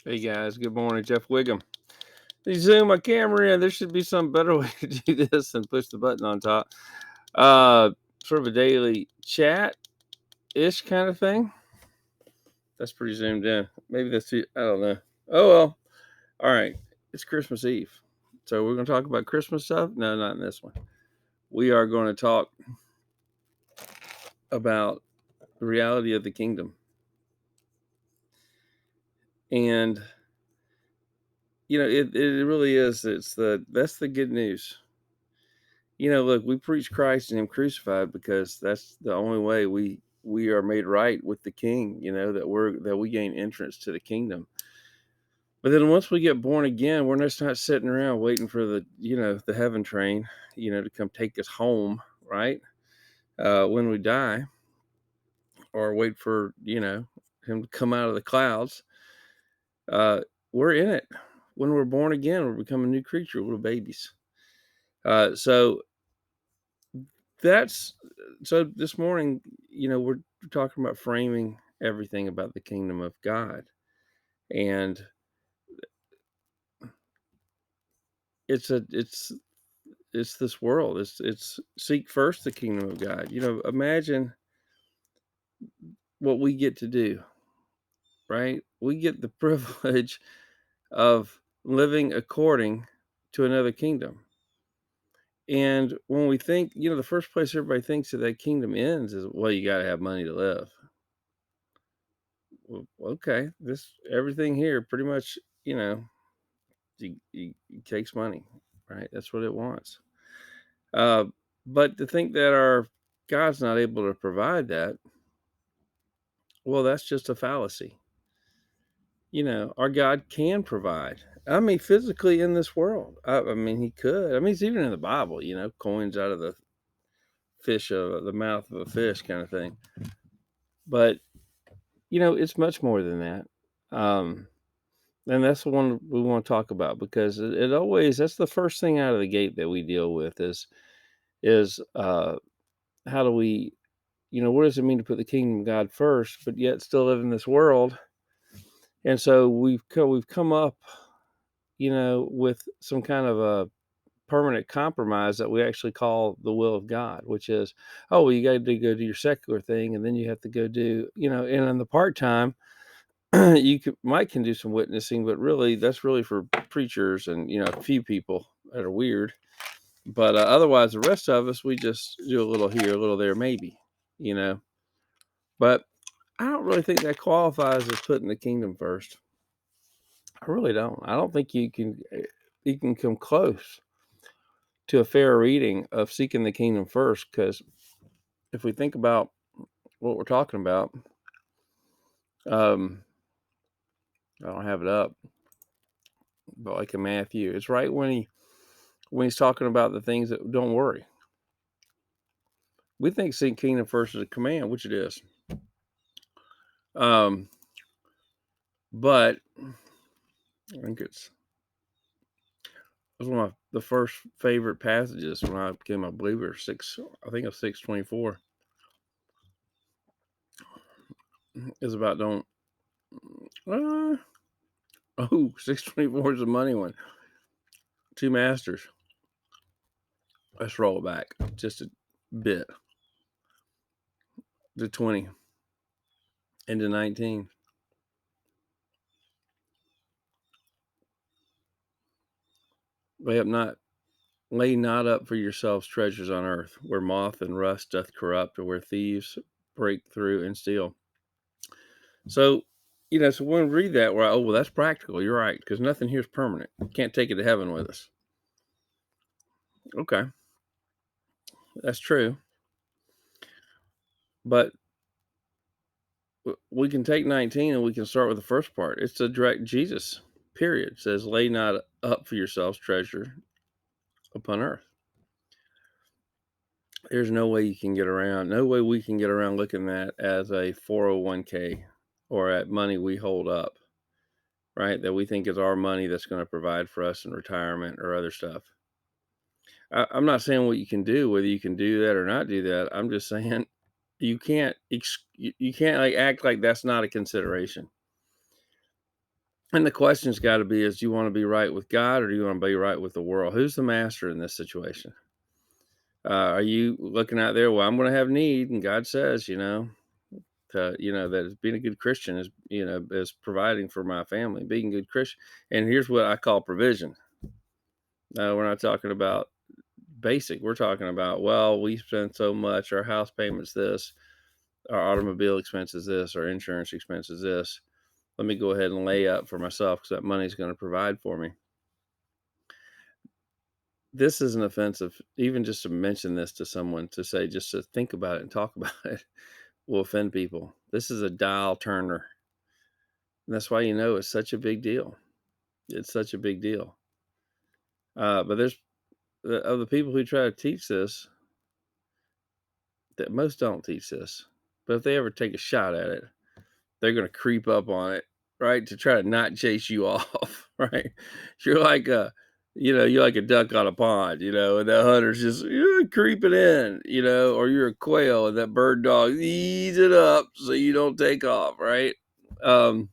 Hey guys, good morning. Jeff Wiggum. Hey, zoom my camera in. There should be some better way to do this than push the button on top. Uh, Sort of a daily chat ish kind of thing. That's pretty zoomed in. Maybe that's too, I don't know. Oh well. All right. It's Christmas Eve. So we're going to talk about Christmas stuff. No, not in this one. We are going to talk about the reality of the kingdom. And it really is. That's the good news. Look, we preach Christ and Him crucified because that's the only way we are made right with the King. That we gain entrance to the kingdom. But then once we get born again, we're just not sitting around waiting for the heaven train, to come take us home, right? When we die, or wait for Him to come out of the clouds. We're in it when we're born again. We become a new creature, little babies. So that's so this morning, we're talking about framing everything about the kingdom of God. And it's this world. It's seek first the kingdom of God. Imagine what we get to do, right? We get the privilege of living according to another kingdom. And when we think, the first place everybody thinks that kingdom ends is, well, you got to have money to live. Well, okay, this everything here pretty much, it takes money, right? That's what it wants. Uh, but to think that our God's not able to provide that, well, that's just a fallacy. Our God can provide. I mean, physically in this world. I mean, He could. I mean, it's even in the Bible. Coins out of the the mouth of a fish, kind of thing. But it's much more than that. Um, And that's the one we want to talk about because it always that's the first thing out of the gate that we deal with is how do we what does it mean to put the kingdom of God first, but yet still live in this world? And so we've come up, with some kind of a permanent compromise that we actually call the will of God, which is, oh, well, you got to go do your secular thing, and then you have to go do, and in the part time, can do some witnessing, but really that's really for preachers and a few people that are weird. But otherwise, the rest of us, we just do a little here, a little there, maybe, you know. But I don't really think that qualifies as putting the kingdom first. I really don't. I don't think you can come close to a fair reading of seeking the kingdom first, because if we think about what we're talking about, um, I don't have it up, but like in Matthew, it's right when he's talking about the things that don't worry. We think seek kingdom first is a command, which it is. Um, but I think it was one of the first favorite passages when I became a believer. I think it was 6:24 is about don't. Uh, 6:24 is a money one. Two masters. Let's roll it back just a bit to 20 and to 19. Lay not up for yourselves treasures on earth, where moth and rust doth corrupt, or where thieves break through and steal. So, so when we read that, we're like, oh, well, that's practical. You're right, because nothing here is permanent. You can't take it to heaven with us. Okay, that's true. But we can take 19 and we can start with the first part. It's a direct Jesus, period. It says, lay not up for yourselves treasure upon earth. There's no way you can get around, no way we can get around looking at as a 401k or at money we hold up, right? That we think is our money that's going to provide for us in retirement or other stuff. I'm not saying what you can do, whether you can do that or not do that. I'm just saying you can't like act like that's not a consideration. And the question's got to be: is do you want to be right with God, or do you want to be right with the world? Who's the master in this situation? Are you looking out there? Well, I'm going to have need, and God says, that being a good Christian is providing for my family, being a good Christian. And here's what I call provision. We're not talking about basic. We're talking about, well, we spend so much, our house payment's this, our automobile expense is this, our insurance expense is this. Let me go ahead and lay up for myself because that money's going to provide for me. This isn't offensive. Even just to mention this to someone, to say, just to think about it and talk about it, will offend people. This is a dial turner. And that's why it's such a big deal. It's such a big deal. But there's of the people who try to teach this, that most don't teach this. But if they ever take a shot at it, they're going to creep up on it, right? To try to not chase you off, right? You're like you're like a duck on a pond, and the hunter's just creeping in, or you're a quail and that bird dog ease it up so you don't take off, right? Um,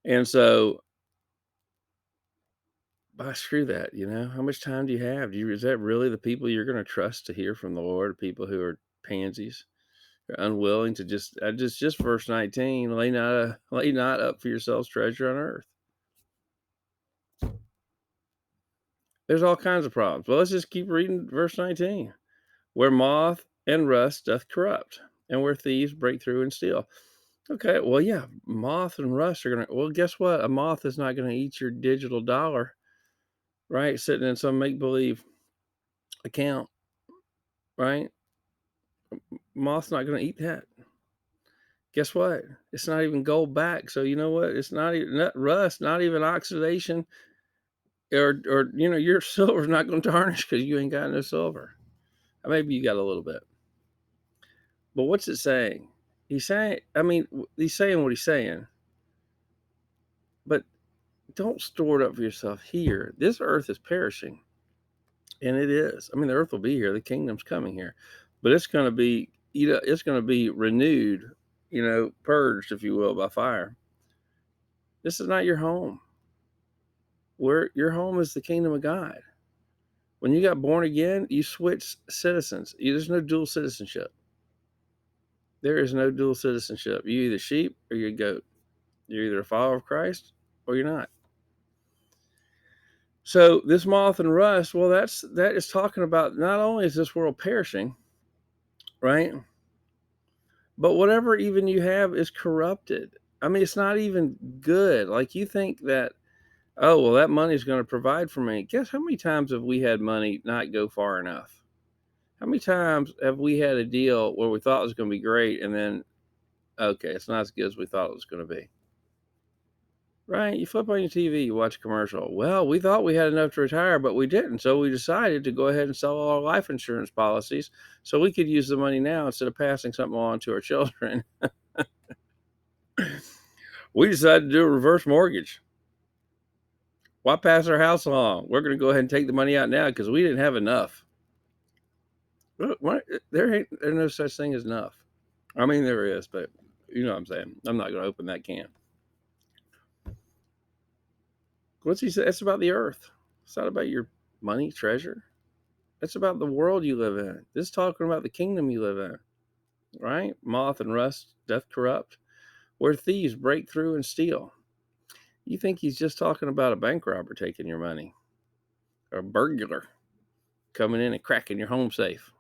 and so, screw that, how much time do you have? Is that really the people you're going to trust to hear from the Lord? People who are pansies? Unwilling to just verse 19, lay not up for yourselves treasure on earth. There's all kinds of problems. Well, let's just keep reading verse 19. Where moth and rust doth corrupt, and where thieves break through and steal. Okay, well, yeah, moth and rust are well, guess what? A moth is not gonna eat your digital dollar, right? Sitting in some make-believe account, right? Moth's not gonna eat that. Guess what? It's not even gold back. So you know what? It's not even not rust, not even oxidation, or your silver's not going to tarnish because you ain't got no silver. Maybe you got a little bit, but what's it saying? He's saying, he's saying what he's saying, but don't store it up for yourself here. This earth is perishing, and it is. The earth will be here. The kingdom's coming here, but it's going to be, it's going to be renewed, purged, if you will, by fire. This is not your home. Where your home is the kingdom of God. When you got born again, you switch citizens. There's no dual citizenship. There is no dual citizenship. You're either sheep or you're a goat. You're either a follower of Christ or you're not. So this moth and rust, well, that is talking about not only is this world perishing, right? But whatever even you have is corrupted. It's not even good. Like you think that, oh, well, that money is going to provide for me. Guess how many times have we had money not go far enough? How many times have we had a deal where we thought it was going to be great and then, okay, it's not as good as we thought it was going to be? Right? You flip on your TV, you watch a commercial. Well, we thought we had enough to retire, but we didn't. So we decided to go ahead and sell all our life insurance policies so we could use the money now instead of passing something on to our children. We decided to do a reverse mortgage. Why pass our house along? We're going to go ahead and take the money out now because we didn't have enough. There's no such thing as enough. There is, but you know what I'm saying. I'm not going to open that can. What's he say? It's about the earth. It's not about your money, treasure. It's about the world you live in. This is talking about the kingdom you live in, right? Moth and rust doth corrupt, where thieves break through and steal. You think he's just talking about a bank robber taking your money, or a burglar coming in and cracking your home safe,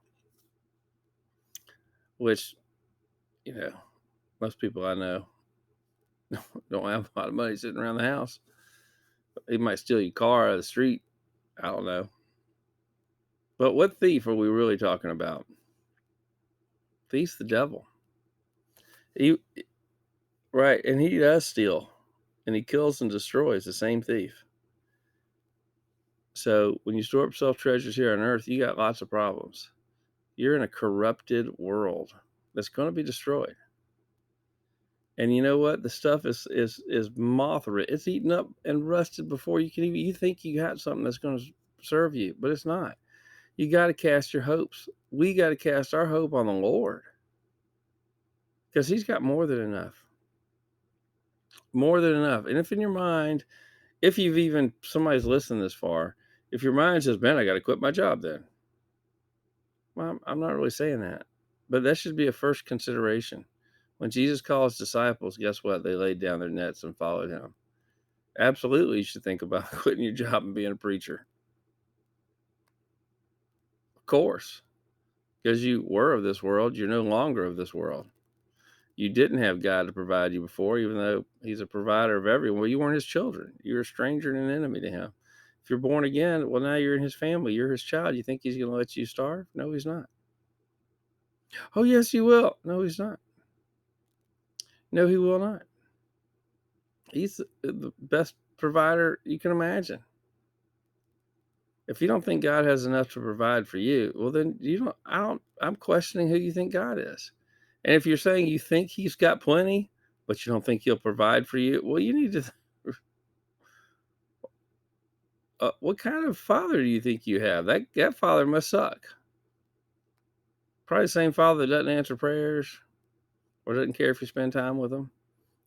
which, most people I know don't have a lot of money sitting around the house. He might steal your car out of the street. I don't know. But what thief are we really talking about? Thief's the devil. Right, and he does steal, and he kills and destroys, the same thief. So when you store up self treasures here on earth, you got lots of problems. You're in a corrupted world that's going to be destroyed. And you know what? The stuff is moth. It's eaten up and rusted before you can even. You think you got something that's going to serve you, but it's not. You got to cast your hopes. We got to cast our hope on the Lord, because He's got more than enough. More than enough. And if in your mind, if you've even somebody's listened this far, if your mind says, "Man, I got to quit my job," then well, I'm not really saying that, but that should be a first consideration. When Jesus called his disciples, guess what? They laid down their nets and followed him. Absolutely, you should think about quitting your job and being a preacher. Of course, because you were of this world, you're no longer of this world. You didn't have God to provide you before, even though he's a provider of everyone. Well, you weren't his children. You're a stranger and an enemy to him. If you're born again, well, now you're in his family. You're his child. You think he's going to let you starve? No, he's not. Oh, yes, he will. No, he's not. No, he will not. He's the best provider you can imagine. If you don't think God has enough to provide for you, well, then you don't, I'm questioning who you think God is. And if you're saying you think he's got plenty, but you don't think he'll provide for you, well, you need to, what kind of father do you think you have? That father must suck. Probably the same father that doesn't answer prayers or doesn't care if you spend time with him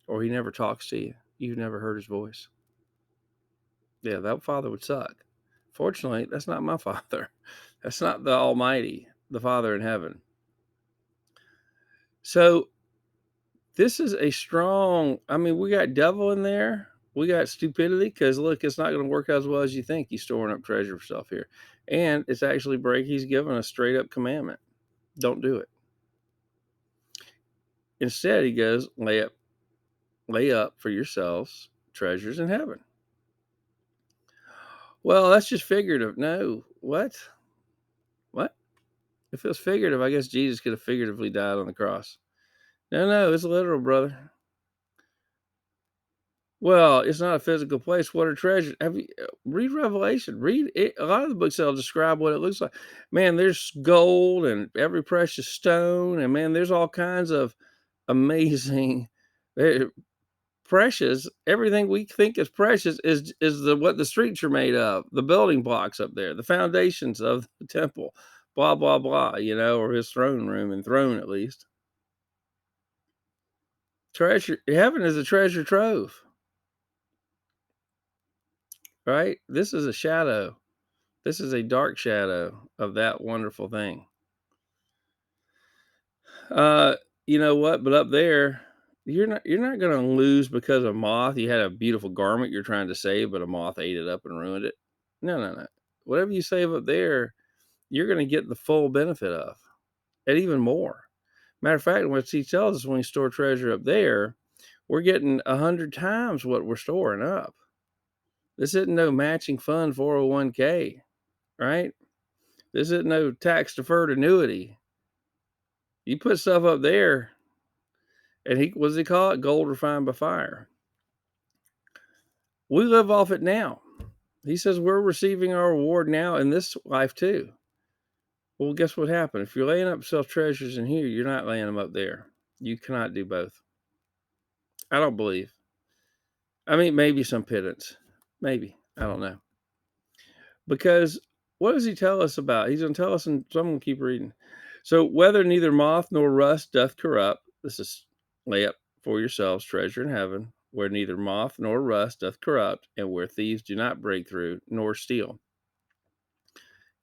or he never talks to you. You've never heard his voice. Yeah, that father would suck. Fortunately, that's not my father. That's not the Almighty, the Father in heaven. So this is a strong, I mean, we got devil in there. We got stupidity because look, it's not going to work out as well as you think. He's storing up treasure for stuff here. And it's actually he's given a straight up commandment. Don't do it. Instead, he goes, lay up for yourselves treasures in heaven. Well, that's just figurative. No, what? What? If it was figurative, I guess Jesus could have figuratively died on the cross. No, it's literal, brother. Well, it's not a physical place. What are treasures? Have you read Revelation? Read it. A lot of the books that'll describe what it looks like. Man, there's gold and every precious stone, and man, there's all kinds of amazing, eh, precious. Everything we think is precious is the what the streets are made of, the building blocks up there, the foundations of the temple, blah blah blah. Or his throne room and throne at least. Treasure heaven is a treasure trove, right? This is a shadow. This is a dark shadow of that wonderful thing. Uh, you know what? But up there, you're not gonna lose because of moth. You had a beautiful garment you're trying to save, but a moth ate it up and ruined it. No, no, no. Whatever you save up there, you're gonna get the full benefit of, and even more. Matter of fact, what he tells us when we store treasure up there, we're getting 100 times what we're storing up. This isn't no matching fund 401k, right? This isn't no tax deferred annuity. You put stuff up there, and what does he call it? Gold refined by fire. We live off it now. He says we're receiving our reward now in this life too. Well, guess what happened? If you're laying up self treasures in here, you're not laying them up there. You cannot do both. I don't believe. I mean, maybe some pittance. Maybe. I don't know. Because what does he tell us about? He's going to tell us, and so I'm going to keep reading. So, whether neither moth nor rust doth corrupt, this is lay up for yourselves treasure in heaven, where neither moth nor rust doth corrupt, and where thieves do not break through nor steal.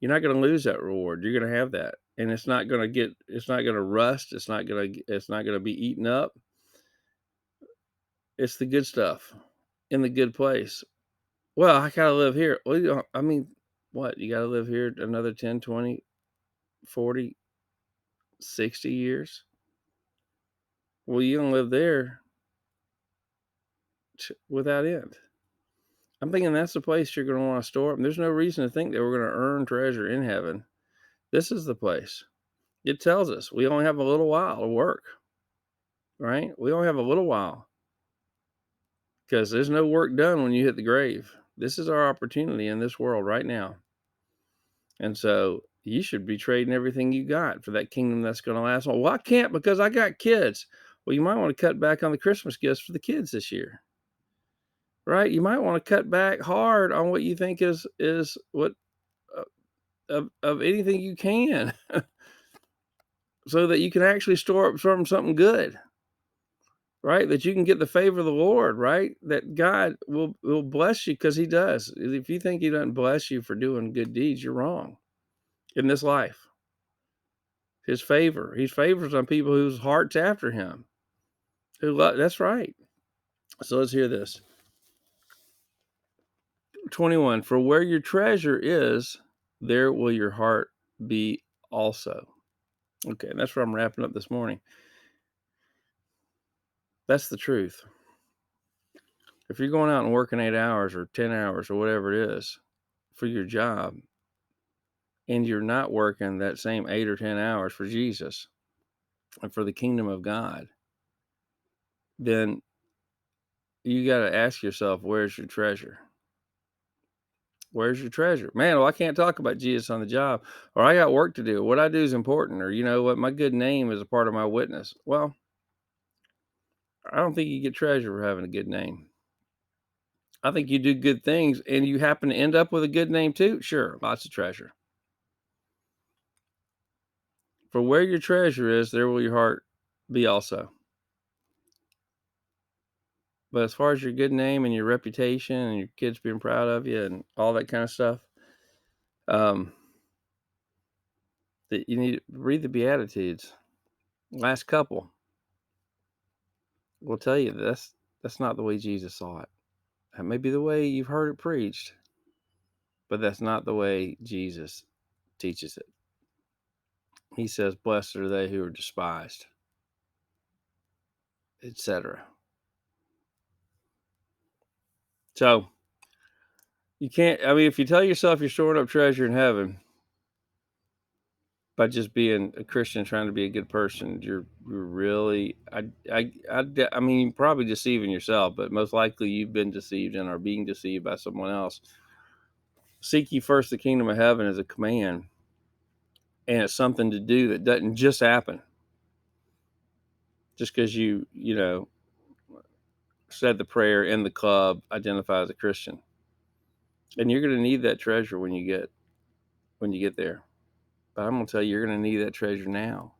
You're not going to lose that reward. You're going to have that, and it's not going to rust. It's not going to be eaten up. It's the good stuff in the good place. Well, I gotta live here. Well, I mean, what? You gotta live here another 10, 20, 40, 60 years? Well, you don't live there without end. I'm thinking that's the place you're going to want to store up. And there's no reason to think that we're going to earn treasure in heaven. This is the place. It tells us we only have a little while to work, right? We only have a little while because there's no work done when you hit the grave. This is our opportunity in this world right now. And so you should be trading everything you got for that kingdom that's going to last. Well, I can't because I got kids. Well, you might want to cut back on the Christmas gifts for the kids this year, right? You might want to cut back hard on what you think is what of anything you can, so that you can actually store up from something good. right? That you can get the favor of the Lord, right? That God will bless you because He does. If you think He doesn't bless you for doing good deeds, you're wrong in this life. His favor, He favors on people whose heart's after Him. That's right. So let's hear this. 21. For where your treasure is, there will your heart be also. Okay, and that's where I'm wrapping up this morning. That's the truth. If you're going out and working 8 hours or 10 hours or whatever it is for your job, and you're not working that same 8 or 10 hours for Jesus and for the kingdom of God, then you got to ask yourself, where's your treasure? Where's your treasure? Man, well, I can't talk about Jesus on the job, or I got work to do. What I do is important, or you know what, my good name is a part of my witness. Well, I don't think you get treasure for having a good name. I think you do good things and you happen to end up with a good name too. Sure, lots of treasure. For where your treasure is, there will your heart be also. But as far as your good name and your reputation and your kids being proud of you and all that kind of stuff, um, that you need to read the Beatitudes. Last couple will tell you that's not the way Jesus saw it. That may be the way you've heard it preached, but that's not the way Jesus teaches it. He says, "Blessed are they who are despised," etc. So you can't. I mean, if you tell yourself you're storing up treasure in heaven by just being a Christian, trying to be a good person, you're really. I mean, you're probably deceiving yourself, but most likely you've been deceived and are being deceived by someone else. Seek ye first the kingdom of heaven is a command, and it's something to do that doesn't just happen just because you know said the prayer in the club, identify as a Christian, and you're going to need that treasure when you get there. But I'm going to tell you, you're going to need that treasure now.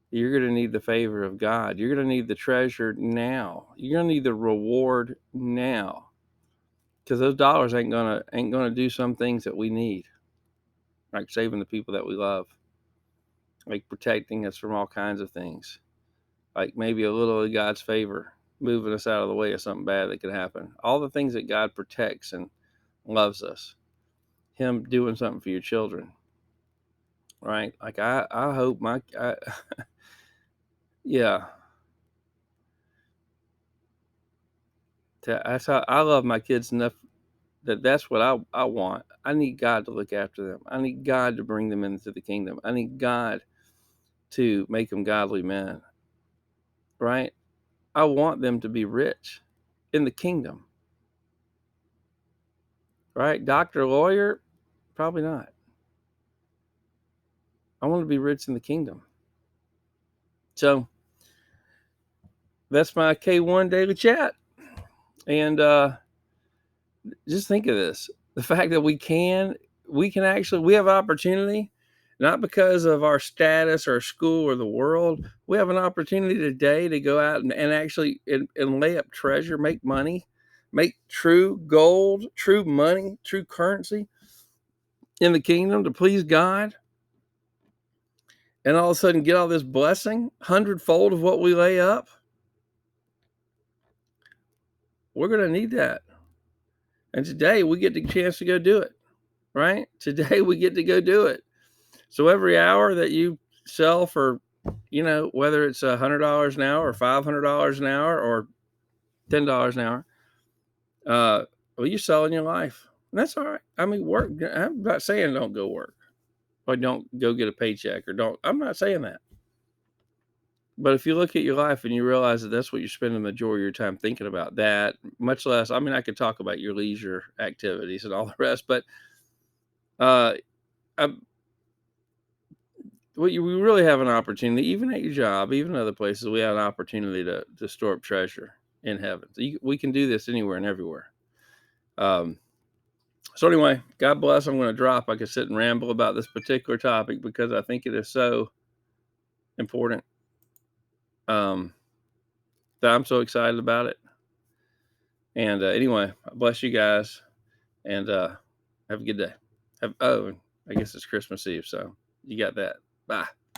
You're going to need the favor of God. You're going to need the treasure now. You're going to need the reward now, because those dollars ain't gonna do some things that we need, like saving the people that we love, like protecting us from all kinds of things, like maybe a little of God's favor, moving us out of the way of something bad that could happen. All the things that God protects and loves us, Him doing something for your children, right? Like I hope yeah. That's how I love my kids enough that's what I want. I need God to look after them. I need God to bring them into the kingdom. I need God to make them godly men, right? I want them to be rich in the kingdom, right? Doctor, lawyer, probably not. I want to be rich in the kingdom. So that's my K1 daily chat. And just think of this, the fact that we have opportunity, not because of our status or school or the world. We have an opportunity today to go out and actually and lay up treasure, make money, make true gold, true money, true currency in the kingdom to please God, and all of a sudden get all this blessing, hundredfold of what we lay up. We're going to need that. And today we get the chance to go do it, right? Today we get to go do it. So every hour that you sell for, whether it's $100 an hour or $500 an hour or $10 an hour, well, you're selling your life. And that's all right. I mean, work. I'm not saying don't go work or don't go get a paycheck or don't. I'm not saying that. But if you look at your life and you realize that that's what you're spending the majority of your time thinking about, that much less, I mean, I could talk about your leisure activities and all the rest, but uh, we really have an opportunity, even at your job, even other places, we have an opportunity to store up treasure in heaven. So we can do this anywhere and everywhere. So anyway, God bless. I'm going to drop. I could sit and ramble about this particular topic because I think it is so important. So I'm so excited about it. And anyway, bless you guys, and have a good day. I guess it's Christmas Eve, so you got that. Bye.